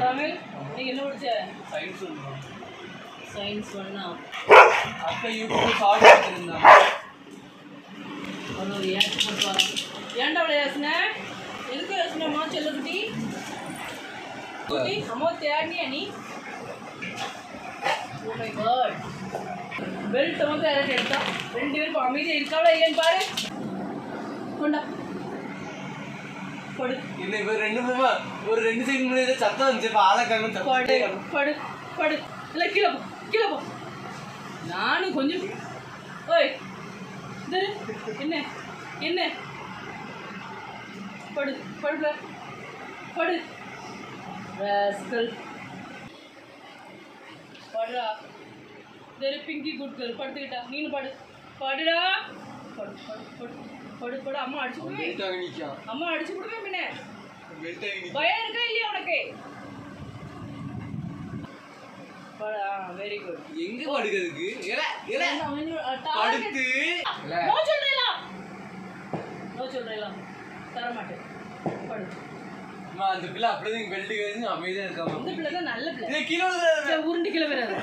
தமிழ் நீங்க என்ன படிச்ச? சயின்ஸ் ஒன்று. சயின்ஸ் ஒன்னா? அக்கா யூடியூப்ல ஷார்ட் எடுத்துருந்தாங்க. ஒரு ஏன் போட்டு ஏன்டா அவளை யோசனை? எதுக்கு யோசனைமா செல்லுக்குட்டி? குட்டி அம்மா தேடினியா நீ? Oh my God. பெல்ட் வந்து யாரும் எடுத்தா? ரெண்டு பேரும் அமைதியாக இருக்காவா இல்லைன்னு பாரு. கொண்டா படு. இல்லை இப்போ ரெண்டு பேருமா ஒரு 2 செகண்ட் முன்னாடி சத்தம் வந்துச்சு. இப்போ ஆளக்காங்க படு படு படு. இல்லை கீழே போ கீழே போ. நானும் கொஞ்சம் ஓய் என்ன என்ன படு படுல படு ராஸ்கல் படுடா. தெரு பிங்கி குட்கல் படுத்துக்கிட்டா நீனு படு படுடா. படு படு படு படு படு. அம்மா அடிச்சு விடுவேன். அம்மா அடிச்சு விடுவேன். பின்ன பயம் இருக்கா இல்லையா உனக்கு? Very good. எங்க படுக்கிறதுக்கு? படுத்து நோ சொல்றேன் தர மாட்டேன். படு. அந்த பிள்ளை அப்படியே பெல்ட் கழிச்சு அமைதியா இருக்காம. இந்த பிள்ளை தான் நல்ல பிள்ளை. கீழே உருண்டு கீழே வராது.